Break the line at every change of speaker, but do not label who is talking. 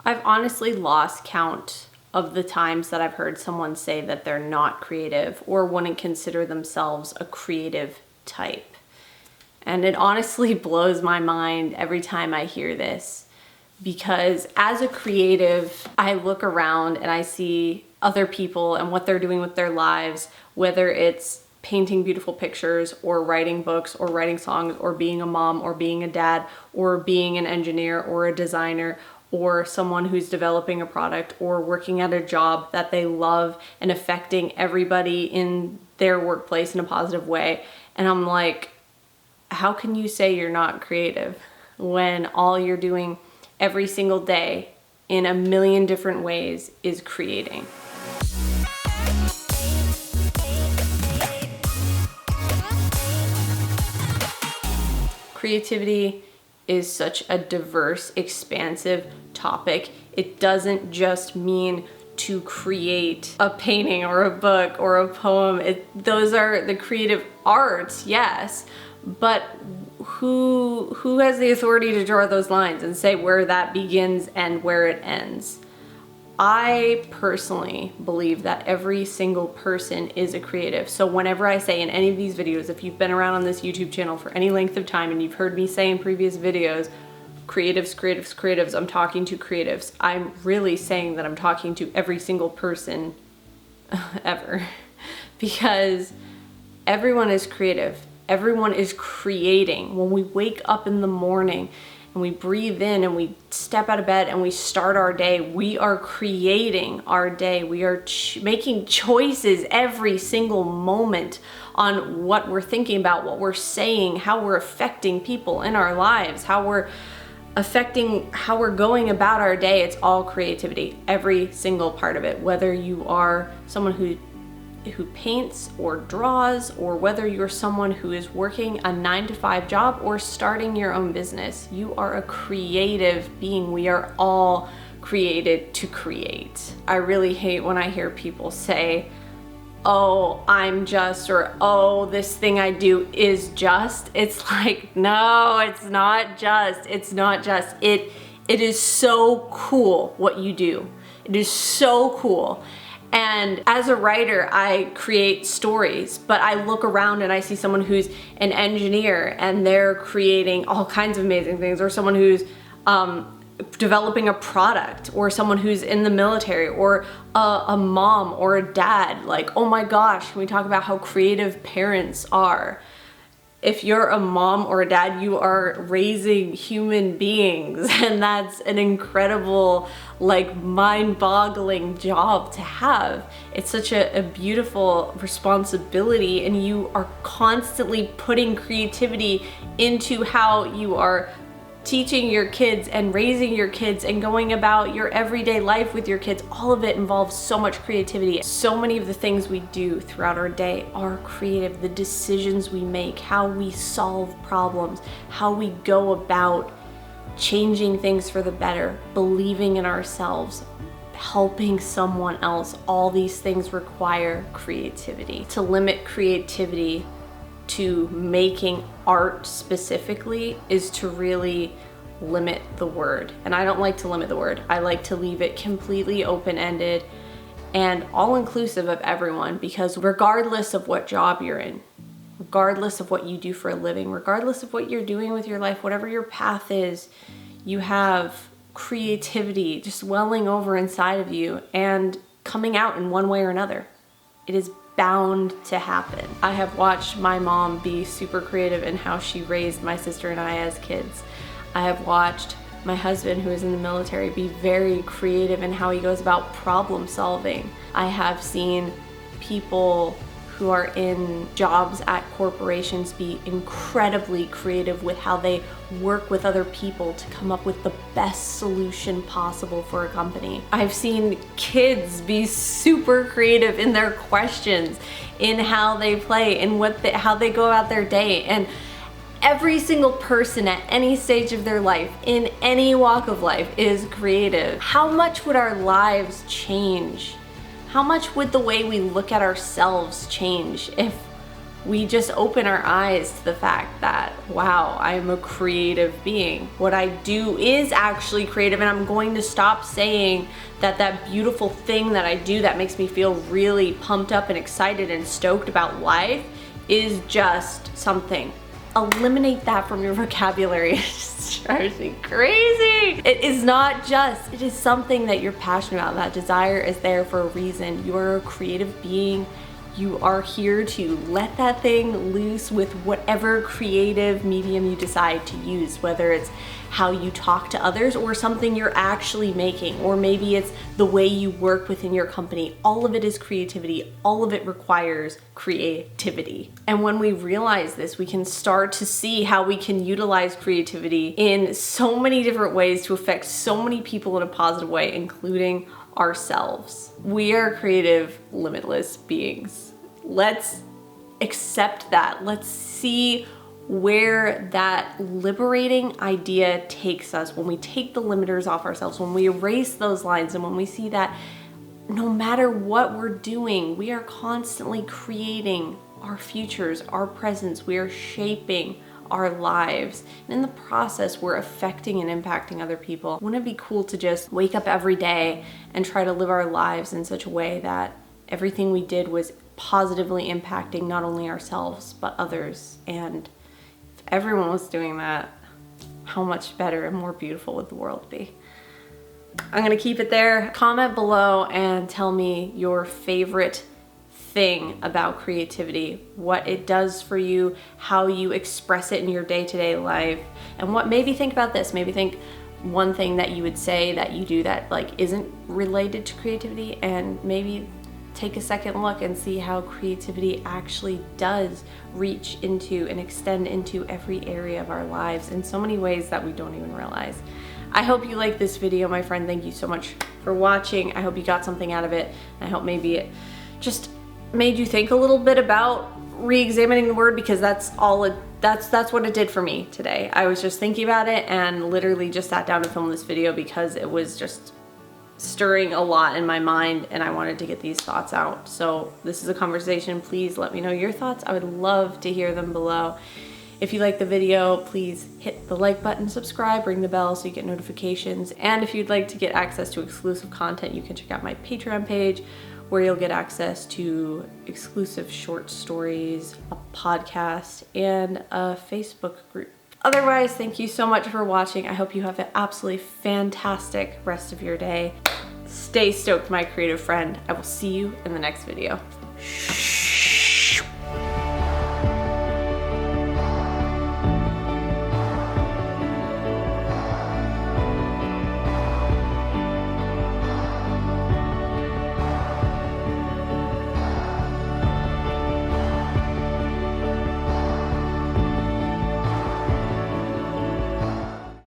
I've honestly lost count of the times that I've heard someone say that they're not creative or wouldn't consider themselves a creative type. And it honestly blows my mind every time I hear this, because as a creative, I look around and I see other people and what they're doing with their lives, whether it's painting beautiful pictures or writing books or writing songs or being a mom or being a dad or being an engineer or a designer or someone who's developing a product or working at a job that they love and affecting everybody in their workplace in a positive way. And I'm like, how can you say you're not creative when all you're doing every single day in a million different ways is creating? Creativity is such a diverse, expansive topic. It doesn't just mean to create a painting or a book or a poem. Those are the creative arts, yes, but who has the authority to draw those lines and say where that begins and where it ends? I personally believe that every single person is a creative. So whenever I say in any of these videos, if you've been around on this YouTube channel for any length of time and you've heard me say in previous videos, creatives, creatives, creatives, I'm talking to creatives. I'm really saying that I'm talking to every single person ever, because everyone is creative. Everyone is creating. When we wake up in the morning and we breathe in and we step out of bed and we start our day, we are creating our day. We are making choices every single moment on what we're thinking about, what we're saying, how we're affecting people in our lives, how we're going about our day. It's all creativity, every single part of it. Whether you are someone who paints or draws, or whether you're someone who is working a 9-to-5 job or starting your own business, you are a creative being. We are all created to create. I really hate when I hear people say, oh, I'm just, or oh, this thing I do is just. It's like, no, it's not just. It's not just. It is so cool what you do. It is so cool. And as a writer, I create stories, but I look around and I see someone who's an engineer and they're creating all kinds of amazing things, or someone who's developing a product, or someone who's in the military, or a mom or a dad. Like, oh my gosh, can we talk about how creative parents are? If you're a mom or a dad, you are raising human beings, and that's an incredible, like, mind-boggling job to have. It's such a beautiful responsibility, and you are constantly putting creativity into how you are teaching your kids and raising your kids and going about your everyday life with your kids. All of it involves so much creativity. So many of the things we do throughout our day are creative. The decisions we make, how we solve problems, how we go about changing things for the better, believing in ourselves, helping someone else. All these things require creativity. To limit creativity to making art specifically is to really limit the word. And I don't like to limit the word. I like to leave it completely open-ended and all-inclusive of everyone, because regardless of what job you're in, regardless of what you do for a living, regardless of what you're doing with your life, whatever your path is, you have creativity just welling over inside of you and coming out in one way or another. It is bound to happen. I have watched my mom be super creative in how she raised my sister and I as kids. I have watched my husband, who is in the military, be very creative in how he goes about problem solving. I have seen people who are in jobs at corporations be incredibly creative with how they work with other people to come up with the best solution possible for a company. I've seen kids be super creative in their questions, in how they play, in how they go about their day. And every single person at any stage of their life, in any walk of life, is creative. How much would our lives change? How much would the way we look at ourselves change if we just open our eyes to the fact that, wow, I'm a creative being. What I do is actually creative, and I'm going to stop saying that that beautiful thing that I do that makes me feel really pumped up and excited and stoked about life is just something. Eliminate that from your vocabulary. It just drives me crazy. It is not just, it is something that you're passionate about. That desire is there for a reason. You're a creative being. You are here to let that thing loose with whatever creative medium you decide to use, whether it's how you talk to others or something you're actually making, or maybe it's the way you work within your company. All of it is creativity. All of it requires creativity. And when we realize this, we can start to see how we can utilize creativity in so many different ways to affect so many people in a positive way, including ourselves. We are creative, limitless beings. Let's accept that. Let's see where that liberating idea takes us when we take the limiters off ourselves, when we erase those lines, and when we see that no matter what we're doing, we are constantly creating our futures, our presents. We are shaping our lives, and in the process we're affecting and impacting other people. Wouldn't it be cool to just wake up every day and try to live our lives in such a way that everything we did was positively impacting not only ourselves but others? And if everyone was doing that, how much better and more beautiful would the world be? I'm gonna keep it there. Comment below and tell me your favorite thing about creativity, what it does for you, how you express it in your day-to-day life, and what, maybe think about this, maybe think one thing that you would say that you do that like isn't related to creativity, and maybe take a second look and see how creativity actually does reach into and extend into every area of our lives in so many ways that we don't even realize. I hope you liked this video, my friend. Thank you so much for watching. I hope you got something out of it. I hope maybe it just made you think a little bit about re-examining the word, because that's what it did for me today. I was just thinking about it and literally just sat down to film this video because it was just stirring a lot in my mind and I wanted to get these thoughts out. So this is a conversation. Please let me know your thoughts. I would love to hear them below. If you like the video, please hit the like button, subscribe, ring the bell so you get notifications. And if you'd like to get access to exclusive content, you can check out my Patreon page, where you'll get access to exclusive short stories, a podcast, and a Facebook group. Otherwise, thank you so much for watching. I hope you have an absolutely fantastic rest of your day. Stay stoked, my creative friend. I will see you in the next video.